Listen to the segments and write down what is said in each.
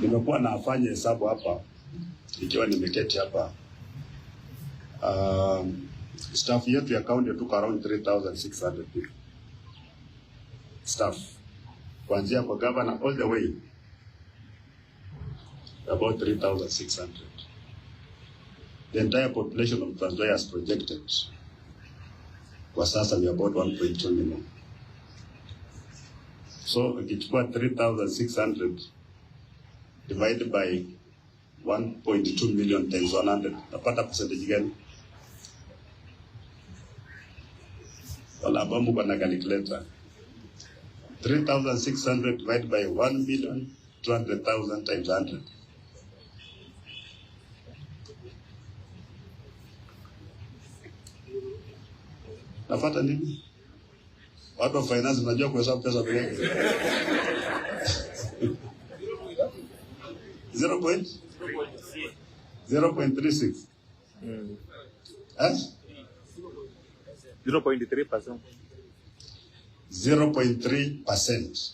Nimekuwa nafanya hesabu hapa ikiwa nimeketi hapa. Staff yetu ya county tuko around 3,600 people. Staff. Kuanzia kwa governor all the way about 3,600. The entire population of Nzoia is projected. Kwa sasa we about 1.2 million. So ukichukua 3,600 divided by 1.2 million times 100, napata percentage gani? Wala abamu kwa na calculator. 3,600 divided by 1,200,000 times 100. Nafata nini? Watu wa finance unajua kuhesabu pesa pekee yake. 0.36. 0.3%. 0.3%.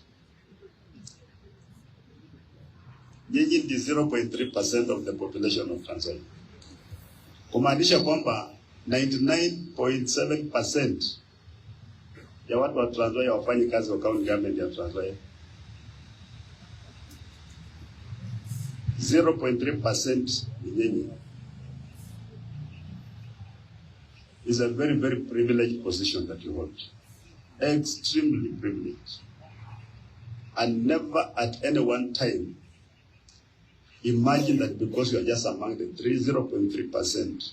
Nyinyi ni 0.3% of the population of Tanzania. Kumaanisha kwamba 99.7% ya watu wa Nzoia wafanyi kazi wa county government ya Nzoia. 0.3% ni nyinyi. Is a very, very privileged position that you hold. Extremely privileged. And never at any one time imagine that because you are just among the 0.3%,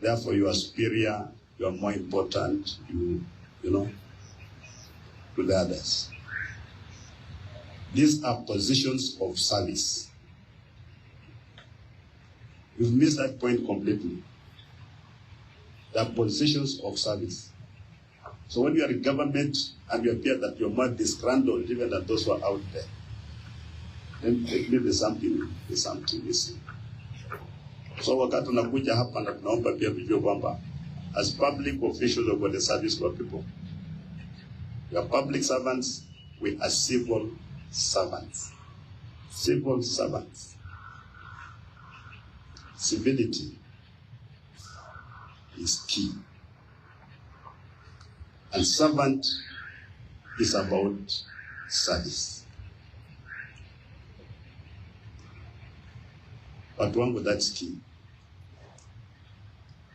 therefore you are superior, you are more important, you know, to the others. These are positions of service. You've missed that point completely. They are positions of service. So when you are in government and you appear that you're more disgruntled even than those who are out there, then there's something missing. So wakati tunakuja hapa na tunaomba pia vijue kwamba as public officials of the service for people, we are public servants, we are civil servants. Civil servants. Civility is key. And servant is about service. But one, that's key.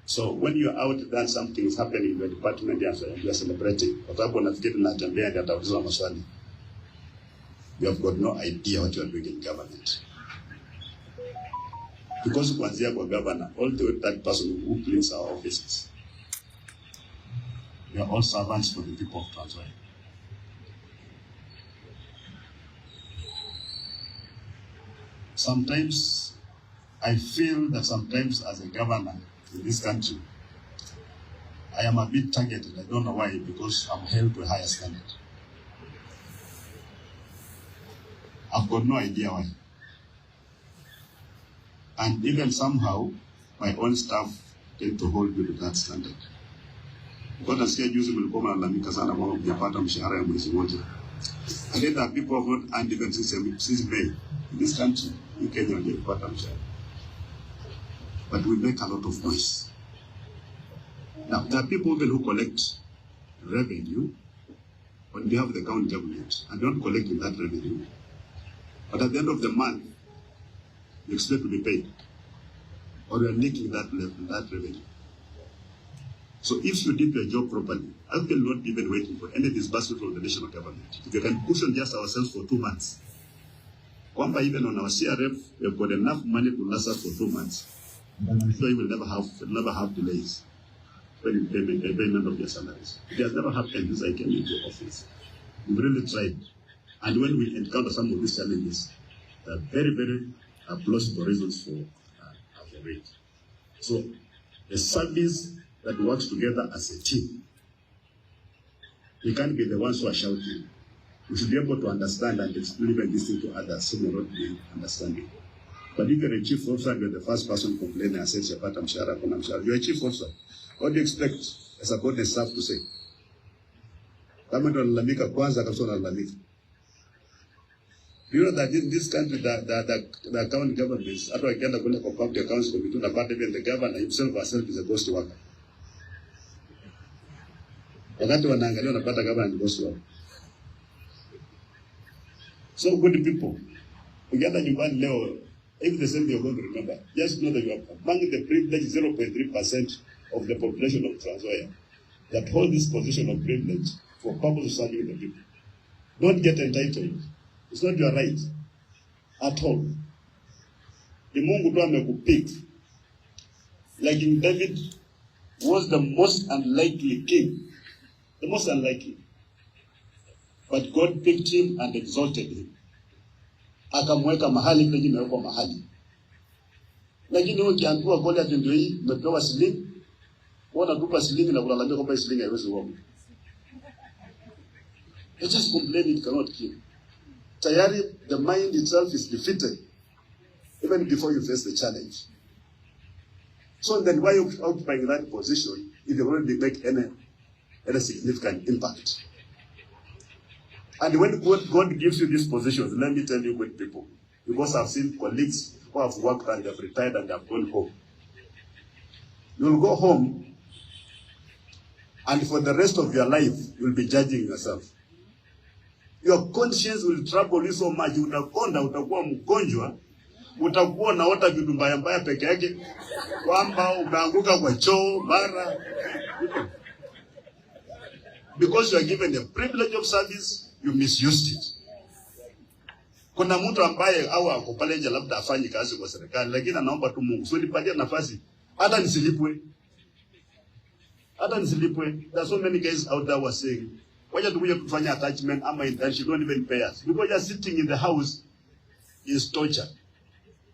So when you're out there, something is happening in your department, you are celebrating. Kwa sababu nafikiri Natembea ndio atauliza maswali. You have got no idea what you are doing in government. Because kuanzia kwa governor, all the way that person who cleans our offices, we are all servants for the people of Nzoia. Sometimes I feel that sometimes as a governor in this country, I am a bit targeted. I don't know why, because I'm held to a higher standard. I've got no idea why. And even somehow, my own staff tend to hold me to that standard. Because nasikia juzi mlikuwa mnalalamika sana kwamba mjapata mshahara ya mwezi mmoja. And then there are people who and even since May in this country, in Kenya hawajapata mshahara. But we make a lot of noise. Now, there are people even who collect revenue on behalf of the county government and don't collect in that revenue. But at the end of the month, you expect to be paid. Or you are nicking that revenue. So if you did your job properly, I will not be even waiting for any disbursement from the national government. If you can cushion just ourselves for 2 months, kwamba even on our CRF, we have got enough money to last us for 2 months. I'm sure you will never have delays when you pay payment of your salaries. It has never happened since I came into office. We've really tried. And when we encounter some of these challenges, there are very, very plausible reasons for it. So a service that works together as a team, we can't be the ones who are shouting. We should be able to understand and explain this thing to others who may not be understanding. But if you're a chief officer, you're the first person complaining and says, you're a chief officer. What do you expect as a body staff to say? Kama ndo lalamika kwanza kabisa unalalamika. You know that in this country, the county governments, after I get a county accounts committee, even the governor himself is a ghost worker. Wakati wanaangalia unapata governor ni ghost worker. So good people, ukienda nyumbani leo, if the same you're going to remember, just know that you are among the privileged 0.3% of the population of Nzoia that hold this position of privilege for purpose of serving the people. Don't get entitled. It's not your right at all. The Mungu tu amekupick. Like King David was the most unlikely king. The most unlikely. But God picked him and exalted him. Akamweka mahali penye imewekwa mahali. Lakini wewe ukiambiwa Goliath ndio hii umepewa shilingi, wewe unatupa shilingi na kulalamika kwamba shilingi haiwezi kuokoa. You just complain it cannot kill. Tayari, the mind itself is defeated even before you face the challenge. So then why are you occupying that position if you already make any significant impact? And when God gives you these positions, let me tell you, good people, because I've seen colleagues who have worked and have retired and have gone home. You'll go home, and for the rest of your life, you'll be judging yourself. Your conscience will trouble you so much. Utakonda, utakuwa mgonjwa, utakuwa naota vitu mbaya mbaya peke yake, kwamba umeanguka kwa choo mara. Because you are given the privilege of service, you misused it. Kuna mtu ambaye au ako pale nje labda afanye kazi kwa serikali, lakini anaomba tu Mungu, so nipatie nafasi hata nisilipwe. Hata nisilipwe. There are so many guys out there who are saying, wacha tukuje kufanya attachment ama internship, don't even pay us. Because you're sitting in the house is torture.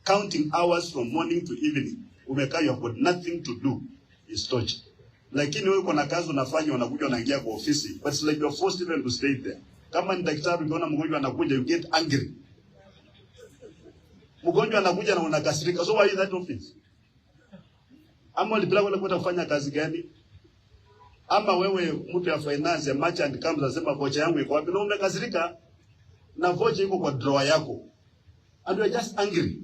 Counting hours from morning to evening. Umekaa, you have got nothing to do is torture. Lakini wewe kuna kazi unafanya, unakuja unaingia kwa ofisi, but it's like you're forced even to stay there. Kama ni daktari ukiona mgonjwa anakuja, you get angry. Mgonjwa anakuja na unakasirika. So why is that office? Ama ulipeleka wale kwenda kufanya kazi gani? Ama wewe mtu ya finance ya merchant comes anasema vocha yangu iko wapi, na umekasirika na vocha iko kwa drawer yako. And you are just angry.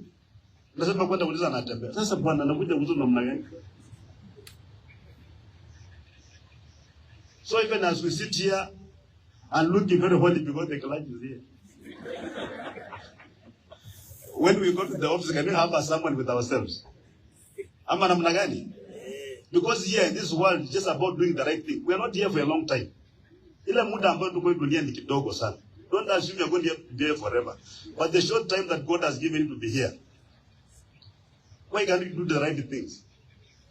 Unasema kwenda kuuliza Natembea. Sasa bwana anakuja mzuri namna gani? So even as we sit here and looking very holy because the client is here. When we go to the office, can we have someone with ourselves? Ama namna gani? Because here in this world, it's just about doing the right thing. We are not here for a long time. Ile muda ambayo tuko dunia ni kidogo sana. Don't assume you're going to be here forever. But the short time that God has given you to be here, why can't you do the right things?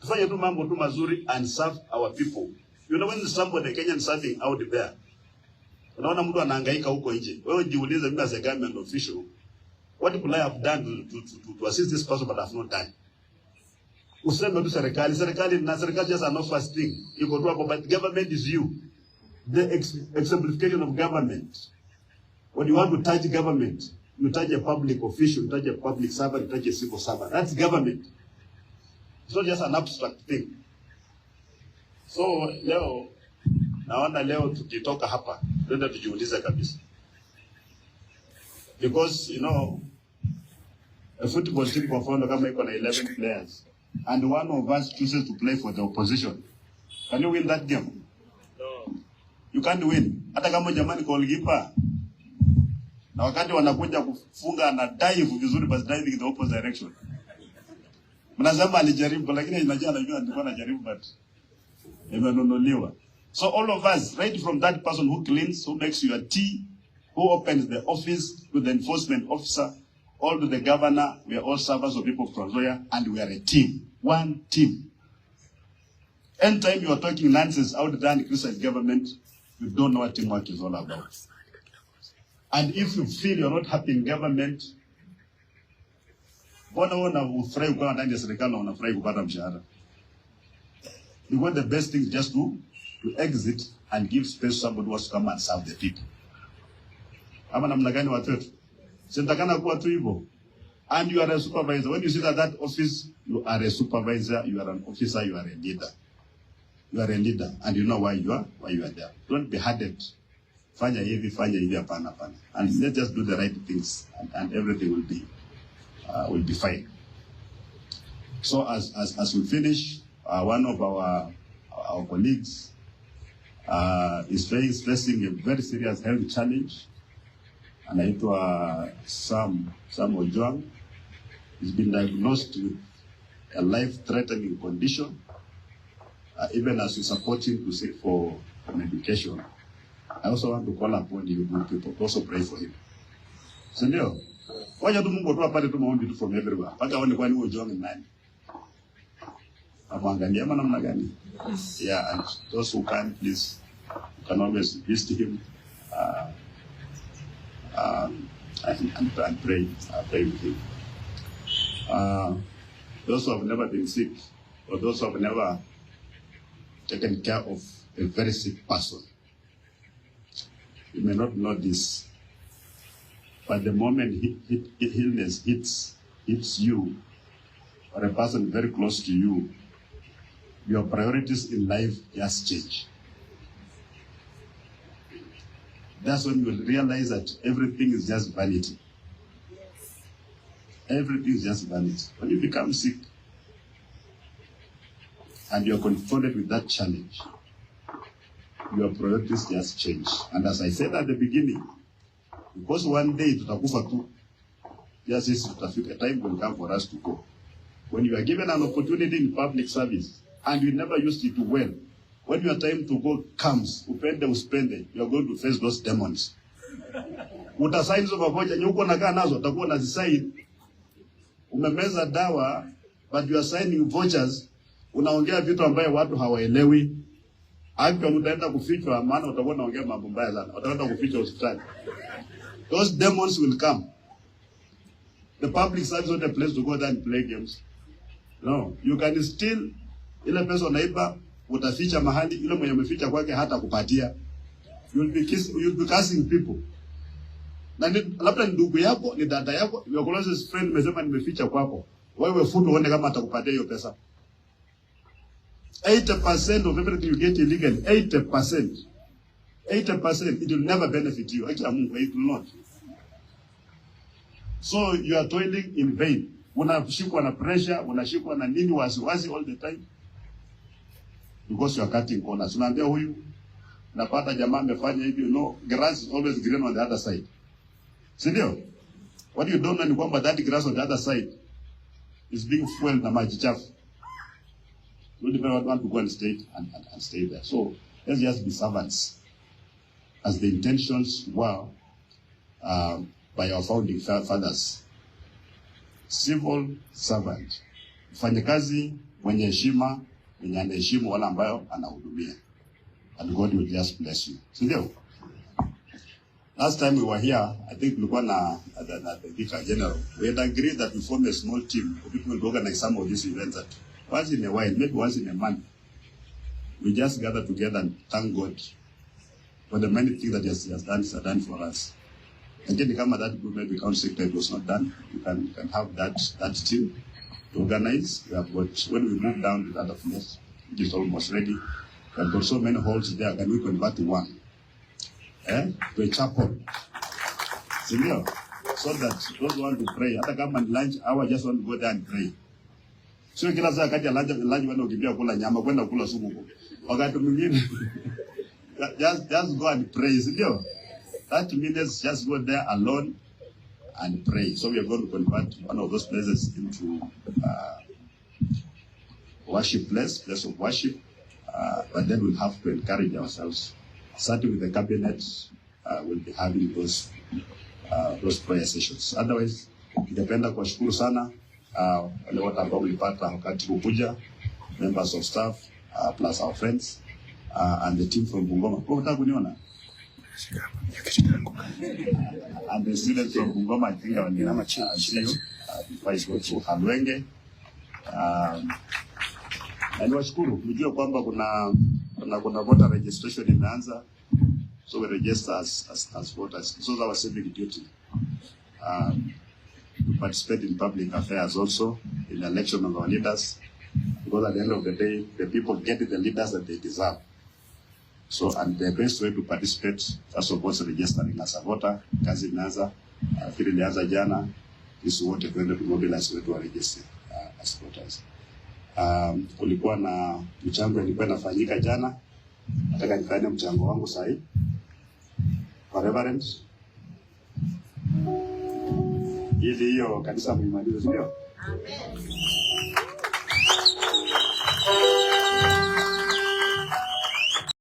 Tufanye tu mambo tu mazuri and serve our people. You know, when somebody Kenyan serving out there, unaona mtu anahangaika huko nje. Wewe jiulize, mimi as a government official, what could I have done to assist this person but I have not done? Useme tu serikali just an first thing. You go to hapo, but government is you. The exemplification of government. When you want to touch government, you touch a public official, you touch a public servant, you touch a civil servant. That's government. It's not just an abstract thing. So leo tukitoka hapa, ndio tujiulize kabisa. Because you know, a football team kwa mfano kama iko na 11 players and one of us chooses to play for the opposition, can you win that game? No. You can't win. Hata kama jamani goalkeeper na wakati wanakuja kufunga na dive vizuri, but diving in the opposite direction. Mnasema alijaribu, lakini anajua alikuwa anajaribu but imenunuliwa. So all of us, right from that person who cleans, who makes your tea, who opens the office, to the enforcement officer, all to the governor, we are all servants of people from Nzoia, and we are a team, one team. Anytime you are talking nonsense out there in Christian government, you don't know what teamwork is all about. And if you feel you're not happy in government, mbona unafurahi kuwa ndani ya serikali na unafurahi kupata mshahara? Because the best thing is just to exit and give space to somebody who wants to come and serve the people. Ama namna gani watu wetu? Sitakana kuwa tu hivyo. And you are a supervisor. When you sit at that office, you are a supervisor, you are an officer, you are a leader. You are a leader, and you know why you are there. Don't be hardened fanya hivi, hapana. And let's just do the right things, and everything will be fine. So as we finish, one of our colleagues is facing a very serious health challenge, anaitwa Sam Ojwang. He's been diagnosed with a life-threatening condition. Even as we support him to seek for medication, I also want to call upon you people to also pray for him. So ndio, wacha tu Mungu tu apate tu maombi tu from everywhere. Paka waone kwani Ojwang ni nani. Amwangalia ama namna gani? Yeah, and those who can, please, you can always visit him and pray with him. Those who have never been sick, or those who have never taken care of a very sick person, you may not know this, but the moment illness hits you, or a person very close to you, your priorities in life just change. That's when you will realize that everything is just vanity. Everything is just vanity. When you become sick and you are confronted with that challenge, your priorities just change. And as I said at the beginning, because one day tutakufa tu, just as a time will come for us to go. When you are given an opportunity in public service and you never used it well, when your time to go comes, upende uspende, you are going to face those demons. Utasaini hizo pamoja, nyuko nakaa nazo, utakuwa unazisaini. Umemeza dawa, but you are signing vouchers, unaongea vitu ambayo watu hawaelewi. Hapo mtaenda kufichwa, maana utakuwa unaongea mambo mbaya sana. Utaenda kufichwa hospitali. Those demons will come. The public service is not a place to go there and play games. No, you can still, ile pesa unaiba, utaficha mahali, ile mwenye umeficha kwake hata kupatia. You'll be cursing people. Na labda ndugu yako, ni dada yako, your closest friend umesema nimeficha kwako. Wewe futu uone kama atakupatia hiyo pesa. 80% of everything you get illegally, 80%, it will never benefit you. Actually, it will not. So you are toiling in vain. Unashikwa na pressure, unashikwa na nini wasiwasi all the time. Because you are cutting corners. Unaambia huyu, napata jamaa amefanya hivi, no, grass is always green on the other side. Sindio? What you don't know ni kwamba that grass on the other side is being fueled na maji chafu. You don't want to go and stay there. So let's just be servants, as the intentions were by our founding fathers. Civil servant, mfanyakazi mwenye heshima, mwenye anaheshimu wala ambayo anahudumia, and God will just bless you. Sindio? Last time we were here, I think tulikuwa na the Vicar General. We had agreed that we form a small team of people to organize some of these events that once in a while, maybe once in a month, we just gather together and thank God for the many things that He has done for us. And then come that group maybe council sector was not done. You can have that team to organize. We have got, when we move down to the other floors, it is almost ready. We have got so many halls there. Can we convert to one? To a chapel. Senior, so that those who want to pray, hata kama lunch hour, just want to go there and pray. So kila saa kaja lunch wenda ukimbia kula nyama, kwenda kula sumu. Wakati mwingine just go and pray, senior. 30 minutes, just go there alone and pray. So we are going to convert one of those places into worship place of worship. But then we'll have to encourage ourselves. Starting with the cabinet, we'll be having those prayer sessions. Otherwise, ningependa kuwashukuru sana wale wote ambao mlipata wakati kukuja, members of staff, plus our friends, and the team from Bungoma. Kwa unataka kuniona? And the students from Bungoma, I think I see you. Before I go to Halwenge. Na niwashukuru, mjue kwamba kuna voter registration imeanza. So we register as voters. So that was civic duty. To participate in public affairs also, in the election of our leaders. Because at the end of the day, the people get the leaders that they deserve. So, and the best way to participate, first of all, is registering as a voter. Kazi imeanza, fikiri ilianza jana, sisi wote kwenda to mobilize wetu wa register as voters. Kulikuwa na mchango ilikuwa inafanyika jana. Nataka nifanye mchango wangu sahi. Kwa Reverend. Ili hiyo kanisa muimalize, sio? Amen.